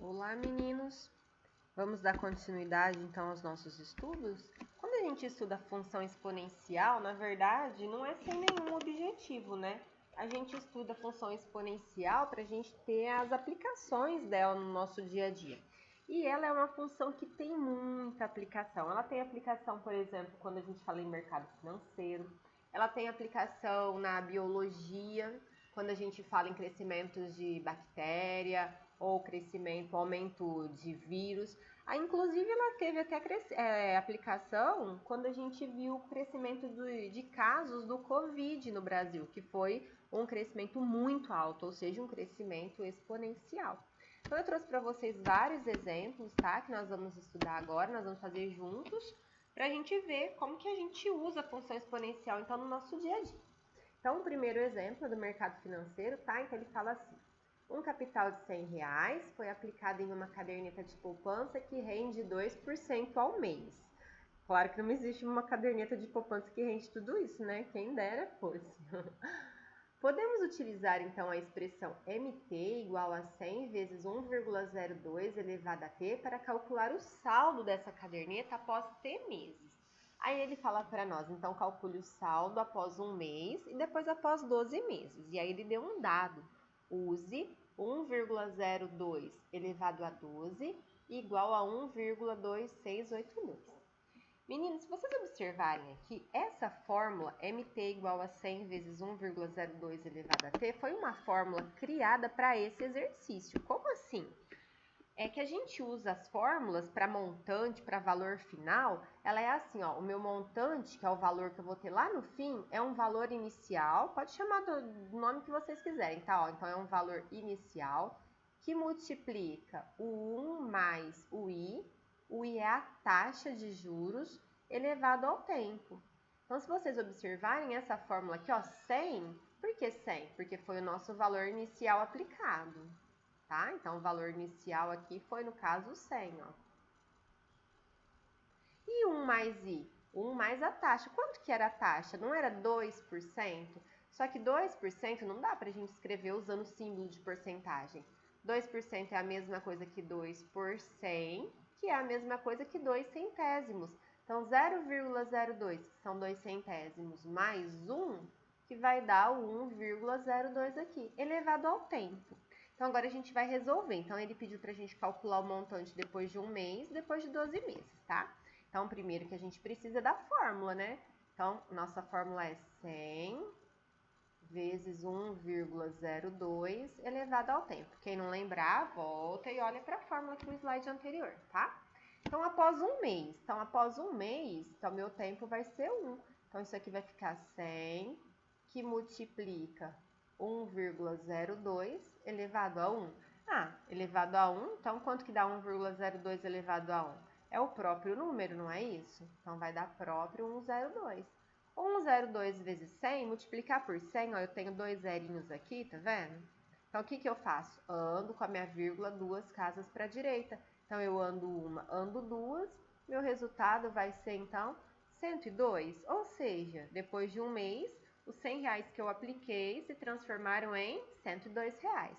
Olá, meninos! Vamos dar continuidade então aos nossos estudos? Quando a gente estuda a função exponencial, na verdade, não é sem nenhum objetivo, né? A gente estuda a função exponencial para a gente ter as aplicações dela no nosso dia a dia. E ela é uma função que tem muita aplicação. Ela tem aplicação, por exemplo, quando a gente fala em mercado financeiro. Ela tem aplicação na biologia, quando a gente fala em crescimentos de bactéria ou crescimento, aumento de vírus. Inclusive, ela teve até aplicação quando a gente viu o crescimento de casos do Covid no Brasil, que foi um crescimento muito alto, ou seja, um crescimento exponencial. Então, eu trouxe para vocês vários exemplos, tá? Que nós vamos estudar agora, nós vamos fazer juntos, para a gente ver como que a gente usa a função exponencial, então, no nosso dia a dia. Então, o primeiro exemplo é do mercado financeiro, tá? Então, ele fala assim: um capital de R$100 foi aplicado em uma caderneta de poupança que rende 2% ao mês. Claro que não existe uma caderneta de poupança que rende tudo isso, né? Quem dera fosse. Podemos utilizar, então, a expressão MT igual a 100 vezes 1,02 elevado a T para calcular o saldo dessa caderneta após T meses. Aí ele fala para nós, então, calcule o saldo após um mês e depois após 12 meses. E aí ele deu um dado. Use 1,02 elevado a 12 igual a 1,2682. Meninos, se vocês observarem aqui, essa fórmula MT igual a 100 vezes 1,02 elevado a T foi uma fórmula criada para esse exercício. Como assim? É que a gente usa as fórmulas para montante, para valor final, ela é assim, ó, o meu montante, que é o valor que eu vou ter lá no fim, é um valor inicial, pode chamar do nome que vocês quiserem, tá? Ó, então, é um valor inicial que multiplica o 1 mais o I é a taxa de juros elevado ao tempo. Então, se vocês observarem essa fórmula aqui, ó, 100, por que 100? Porque foi o nosso valor inicial aplicado. Tá? Então, o valor inicial aqui foi, no caso, 100, ó. E 1 mais I? 1 mais a taxa. Quanto que era a taxa? Não era 2%? Só que 2% não dá para a gente escrever usando o símbolo de porcentagem. 2% é a mesma coisa que 2 por 100, que é a mesma coisa que 2 centésimos. Então, 0,02, que são 2 centésimos, mais 1, que vai dar o 1,02 aqui, elevado ao tempo. Então, agora a gente vai resolver. Então, ele pediu para a gente calcular o montante depois de um mês, depois de 12 meses, tá? Então, primeiro que a gente precisa da fórmula, né? Então, nossa fórmula é 100 vezes 1,02 elevado ao tempo. Quem não lembrar, volta e olha para a fórmula aqui no slide anterior, tá? Então, após um mês. Então, meu tempo vai ser 1. Então, isso aqui vai ficar 100, que multiplica 1,02 elevado a 1. Elevado a 1, então quanto que dá 1,02 elevado a 1? É o próprio número, não é isso? Então, vai dar próprio 102. 102 vezes 100, multiplicar por 100, ó, eu tenho dois zerinhos aqui, tá vendo? Então, o que que eu faço? Ando com a minha vírgula duas casas para a direita. Então, eu ando uma, ando duas, meu resultado vai ser, então, 102. Ou seja, depois de um mês, os R$100 que eu apliquei se transformaram em R$102.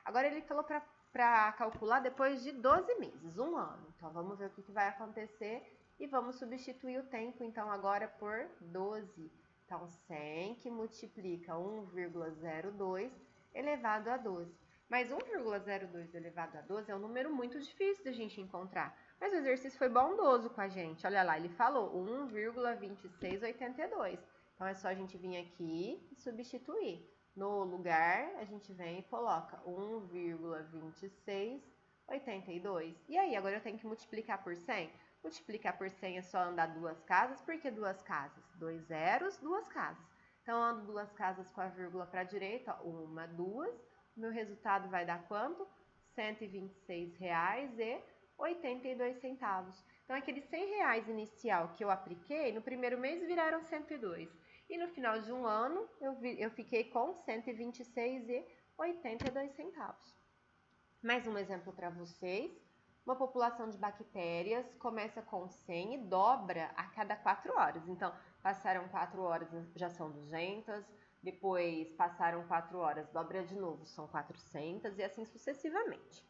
Agora, ele falou para calcular depois de 12 meses, um ano. Então, vamos ver o que vai acontecer e vamos substituir o tempo, então, agora por 12. Então, 100 que multiplica 1,02 elevado a 12. Mas 1,02 elevado a 12 é um número muito difícil da gente encontrar. Mas o exercício foi bondoso com a gente. Olha lá, ele falou 1,2682. Então, é só a gente vir aqui e substituir. No lugar, a gente vem e coloca 1,2682. E aí, agora eu tenho que multiplicar por 100? Multiplicar por 100 é só andar duas casas. Por que duas casas? Dois zeros, duas casas. Então, eu ando duas casas com a vírgula para a direita, ó, uma, duas. O meu resultado vai dar quanto? R$126,82. Então, aquele R$100 inicial que eu apliquei, no primeiro mês viraram 102. E no final de um ano, eu fiquei com R$126,82. Mais um exemplo para vocês. Uma população de bactérias começa com 100 e dobra a cada 4 horas. Então, passaram 4 horas, já são 200. Depois, passaram 4 horas, dobra de novo, são 400 e assim sucessivamente.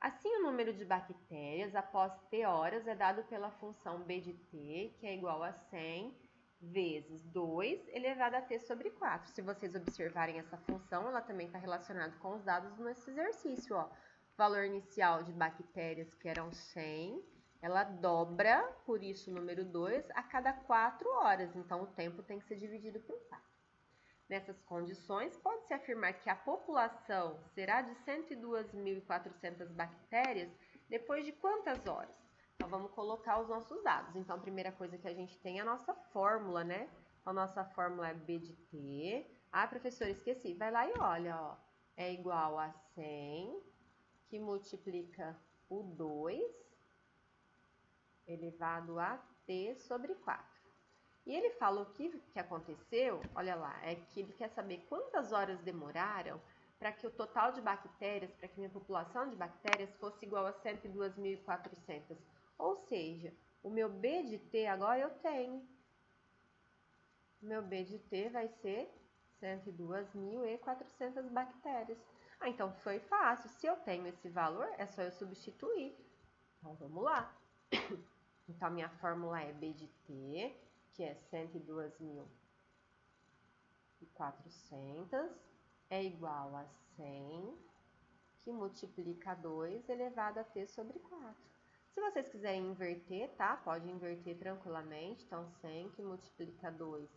Assim, o número de bactérias após T horas é dado pela função B de T, que é igual a 100 vezes 2 elevado a T sobre 4. Se vocês observarem essa função, ela também está relacionada com os dados nesse exercício, ó. Valor inicial de bactérias, que eram 100, ela dobra, por isso o número 2, a cada 4 horas. Então, o tempo tem que ser dividido por 4. Nessas condições, pode-se afirmar que a população será de 102.400 bactérias depois de quantas horas? Então, vamos colocar os nossos dados. Então, a primeira coisa que a gente tem é a nossa fórmula, né? A nossa fórmula é B de T. Ah, professora, esqueci. Vai lá e olha, ó. É igual a 100, que multiplica o 2, elevado a T sobre 4. E ele falou que o que aconteceu, olha lá, é que ele quer saber quantas horas demoraram para que o total de bactérias, para que minha população de bactérias fosse igual a 102.400. Ou seja, o meu B de T agora eu tenho. O meu B de T vai ser 102.400 bactérias. Ah, então foi fácil. Se eu tenho esse valor, é só eu substituir. Então, vamos lá. Então, a minha fórmula é B de T, que é 102.400, é igual a 100, que multiplica 2 elevado a T sobre 4. Se vocês quiserem inverter, tá? Pode inverter tranquilamente. Então, 100 que multiplica 2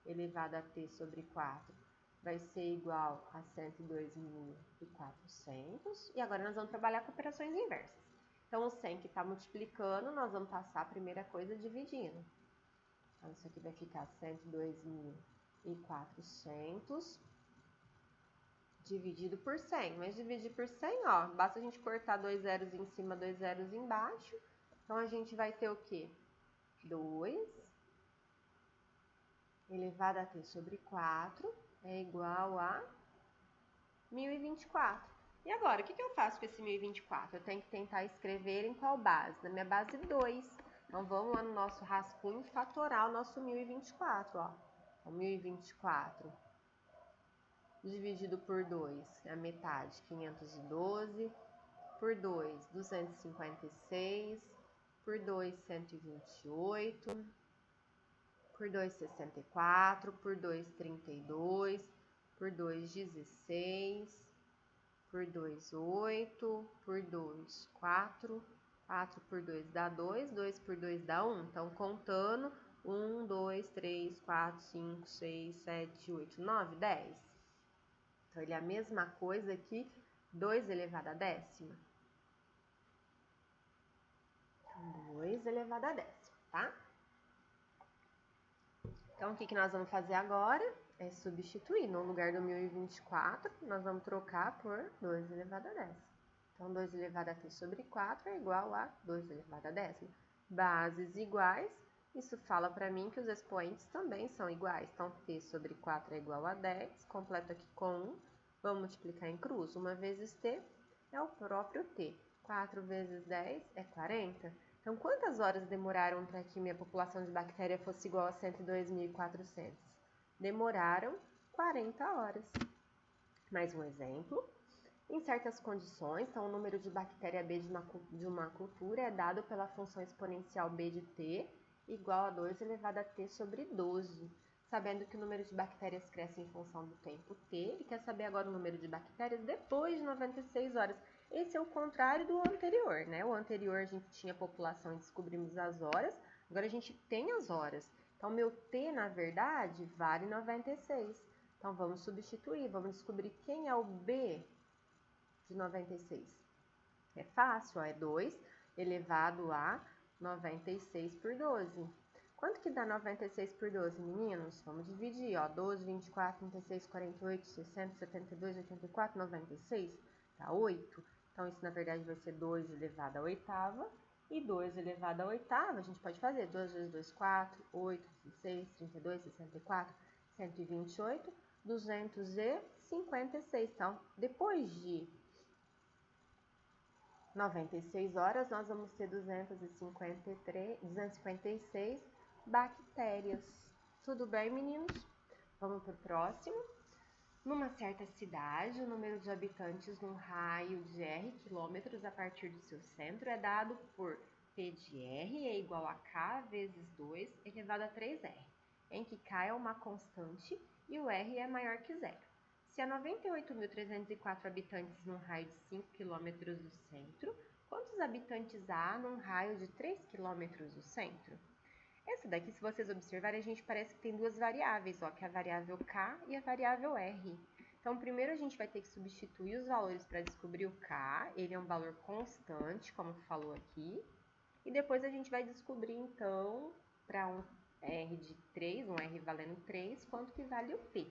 elevado a T sobre 4 vai ser igual a 102.400. E agora nós vamos trabalhar com operações inversas. Então, o 100 que está multiplicando, nós vamos passar a primeira coisa dividindo. Então, isso aqui vai ficar 102.400 dividido por 100. Mas dividir por 100, ó, basta a gente cortar 2 zeros em cima, 2 zeros embaixo. Então, a gente vai ter o quê? 2 elevado a T sobre 4 é igual a 1024. E agora, o que eu faço com esse 1024? Eu tenho que tentar escrever em qual base? Na minha base 2. Então, vamos lá no nosso rascunho fatorar o nosso 1024, ó. Então, 1024 dividido por 2 é a metade, 512. Por 2, 256. Por 2, 128. Por 2, 64. Por 2, 32. Por 2, 16. Por 2, 8. Por 2, 4. 4 por 2 dá 2. 2 por 2 dá 1. Então, contando, 1, 2, 3, 4, 5, 6, 7, 8, 9, 10. Então, ele é a mesma coisa que 2 elevado a décima. 2 elevado a décima, tá? Então, o que nós vamos fazer agora? É substituir. No lugar do 1024, nós vamos trocar por 2 elevado a décima. Então, 2 elevado a T sobre 4 é igual a 2 elevado a décima. Bases iguais, isso fala para mim que os expoentes também são iguais. Então, T sobre 4 é igual a 10, completo aqui com 1. Vamos multiplicar em cruz. 1 vezes T é o próprio T. 4 vezes 10 é 40. Então, quantas horas demoraram para que minha população de bactéria fosse igual a 102.400? Demoraram 40 horas. Mais um exemplo. Em certas condições, então, o número de bactéria B de uma cultura é dado pela função exponencial B de T igual a 2 elevado a T sobre 12. Sabendo que o número de bactérias cresce em função do tempo T, ele quer saber agora o número de bactérias depois de 96 horas. Esse é o contrário do anterior, né? O anterior a gente tinha a população e descobrimos as horas, agora a gente tem as horas. Então, meu T, na verdade, vale 96. Então, vamos substituir, vamos descobrir quem é o B de 96. É fácil, ó, é 2 elevado a 96 por 12. Quanto que dá 96 por 12, meninos? Vamos dividir, ó, 12, 24, 36, 48, 60, 72, 84, 96, dá 8. Então, isso, na verdade, vai ser 2 elevado à oitava. E 2 elevado à oitava, a gente pode fazer 2 vezes 2, 4, 8, 16, 32, 64, 128, 256. Então, depois de 96 horas, nós vamos ter 256 bactérias. Tudo bem, meninos? Vamos para o próximo. Numa certa cidade, o número de habitantes num raio de R quilômetros a partir do seu centro é dado por P de R é igual a K vezes 2 elevado a 3R, em que K é uma constante e o R é maior que zero. Se há 98.304 habitantes num raio de 5 km do centro, quantos habitantes há num raio de 3 km do centro? Essa daqui, se vocês observarem, a gente parece que tem duas variáveis, ó, que é a variável K e a variável R. Então, primeiro a gente vai ter que substituir os valores para descobrir o K, ele é um valor constante, como falou aqui, e depois a gente vai descobrir, então, para um R de 3, um R valendo 3, quanto que vale o P.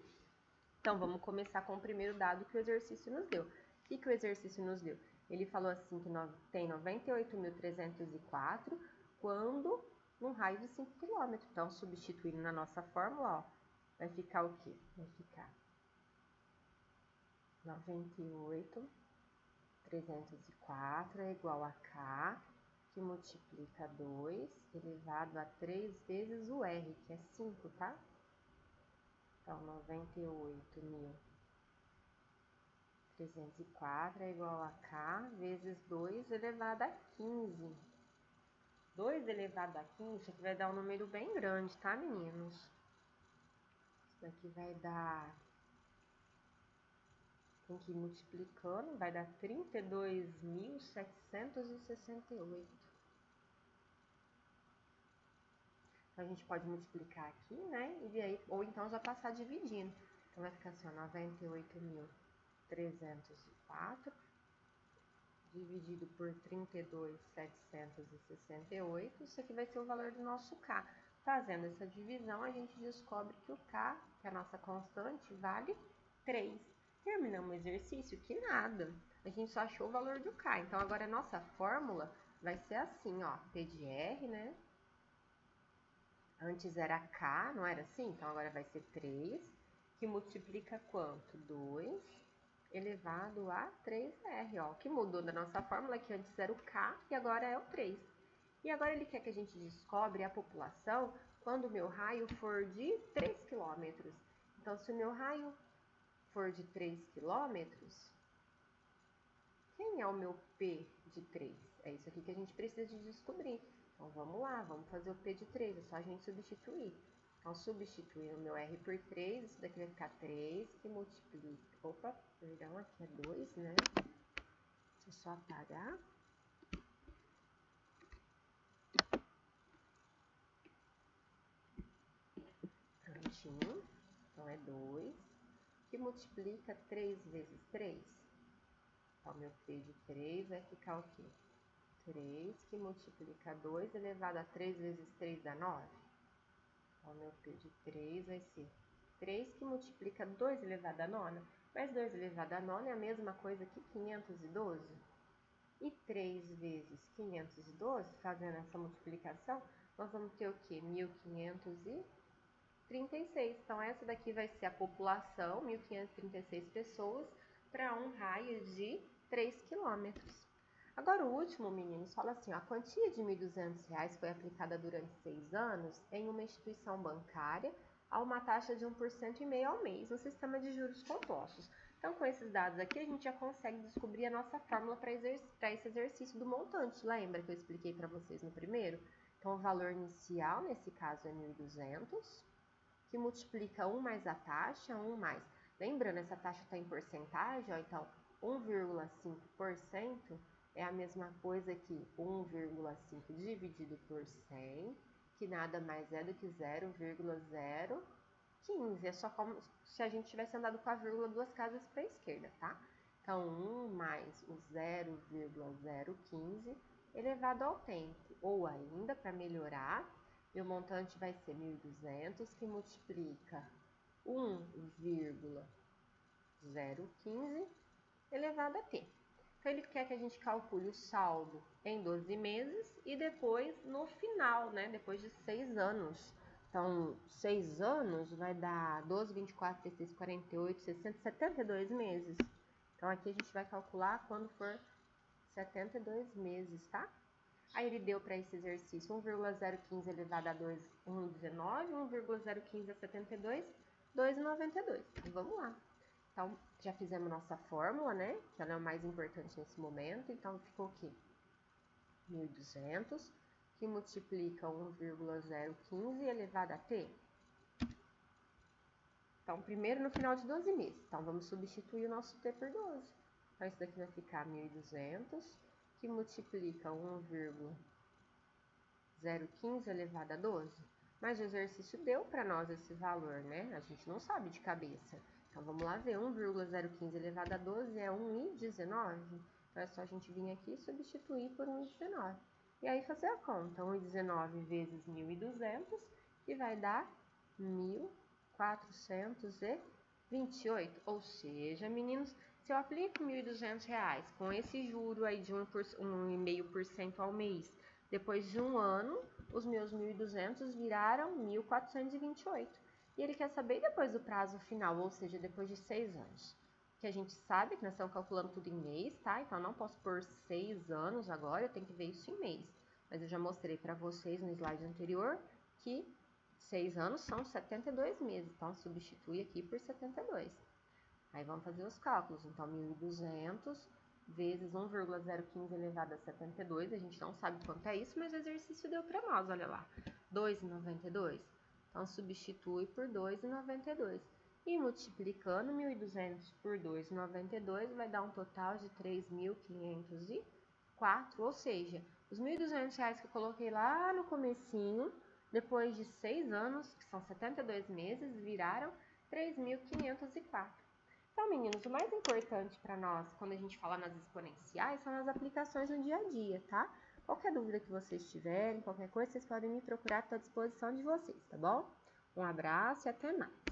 Então, vamos começar com o primeiro dado que o exercício nos deu. O que o exercício nos deu? Ele falou assim que tem 98.304 quando num raio de 5 km. Então, substituindo na nossa fórmula, ó, vai ficar o quê? Vai ficar 98.304 é igual a K, que multiplica 2 elevado a 3 vezes o R, que é 5, tá? Então, 98.304 é igual a K vezes 2 elevado a 15. 2 elevado a 15, isso aqui vai dar um número bem grande, tá, meninos? Isso daqui vai dar... Tem que ir multiplicando, vai dar 32.768. Então, a gente pode multiplicar aqui, né? E aí, ou então já passar dividindo. Então, vai ficar assim, ó, 98.304 dividido por 32.768. Isso aqui vai ser o valor do nosso K. Fazendo essa divisão, a gente descobre que o K, que é a nossa constante, vale 3. Terminamos o exercício? Que nada. A gente só achou o valor do K. Então, agora a nossa fórmula vai ser assim, ó. P de R, né? Antes era K, não era assim? Então, agora vai ser 3, que multiplica quanto? 2 elevado a 3R, ó. O que mudou da nossa fórmula, que antes era o K e agora é o 3. E agora ele quer que a gente descobre a população quando o meu raio for de 3 km. Então, se o meu raio for de 3 km, quem é o meu P de 3? É isso aqui que a gente precisa de descobrir. Então, vamos lá, vamos fazer o P de 3, é só a gente substituir. Então, substituindo o meu R por 3, isso daqui vai ficar 3, que multiplica... Opa, perdão, aqui é 2, né? Deixa eu só apagar. Prontinho. Então, é 2, que multiplica 3 vezes 3. Então, meu P de 3 vai ficar o quê? 3, que multiplica 2 elevado a 3 vezes 3 dá 9. Então, meu P de 3 vai ser 3 que multiplica 2 elevado a 9. Mas 2 elevado a 9 é a mesma coisa que 512. E 3 vezes 512, fazendo essa multiplicação, nós vamos ter o quê? 1536. Então, essa daqui vai ser a população, 1536 pessoas, para um raio de 3 quilômetros. Agora, o último, meninos, fala assim, ó, a quantia de R$ 1.200 foi aplicada durante 6 anos em uma instituição bancária a uma taxa de 1,5% ao mês, no sistema de juros compostos. Então, com esses dados aqui, a gente já consegue descobrir a nossa fórmula para esse exercício do montante. Lembra que eu expliquei para vocês no primeiro? Então, o valor inicial, nesse caso, é 1.200, que multiplica 1 mais a taxa, 1 mais... Lembrando, essa taxa está em porcentagem, ó, então 1,5% é a mesma coisa que 1,5 dividido por 100, que nada mais é do que 0,015. É só como se a gente tivesse andado com a vírgula duas casas para a esquerda, tá? Então, 1 mais o 0,015 elevado ao tempo. Ou ainda, para melhorar, meu montante vai ser 1.200, que multiplica 1,015 elevado a t. Então, ele quer que a gente calcule o saldo em 12 meses e depois no final, né? Depois de 6 anos. Então, 6 anos vai dar 12, 24, 36, 48, 60, 72 meses. Então, aqui a gente vai calcular quando for 72 meses, tá? Aí ele deu para esse exercício 1,015 elevado a 2, 1,19, 1,015 a 72, 2,92. Então, vamos lá. Então, já fizemos nossa fórmula, né? Que ela é o mais importante nesse momento. Então, ficou o quê? 1.200, que multiplica 1,015 elevado a t. Então, primeiro no final de 12 meses. Então, vamos substituir o nosso t por 12. Então, isso daqui vai ficar 1.200, que multiplica 1,015 elevado a 12. Mas o exercício deu para nós esse valor, né? A gente não sabe de cabeça. Então, vamos lá ver. 1,015 elevado a 12 é 1,19. Então, é só a gente vir aqui e substituir por 1,19. E aí, fazer a conta. 1,19 vezes 1.200, que vai dar 1.428. Ou seja, meninos, se eu aplico R$1.200 com esse juro aí de 1,5% ao mês, depois de um ano, os meus 1.200 viraram 1.428. E ele quer saber depois do prazo final, ou seja, depois de 6 anos. Que a gente sabe que nós estamos calculando tudo em mês, tá? Então, eu não posso pôr 6 anos agora, eu tenho que ver isso em mês. Mas eu já mostrei para vocês no slide anterior que 6 anos são 72 meses. Então, substitui aqui por 72. Aí, vamos fazer os cálculos. Então, 1.200 vezes 1,015 elevado a 72. A gente não sabe quanto é isso, mas o exercício deu para nós, olha lá. 2,92. Então, substitui por 2,92. E multiplicando 1.200 por 2,92 vai dar um total de 3.504. Ou seja, os R$1.200 que eu coloquei lá no comecinho, depois de 6 anos, que são 72 meses, viraram 3.504. Então, meninos, o mais importante para nós, quando a gente fala nas exponenciais, são as aplicações no dia a dia, tá? Qualquer dúvida que vocês tiverem, qualquer coisa, vocês podem me procurar, estou à disposição de vocês, tá bom? Um abraço e até mais!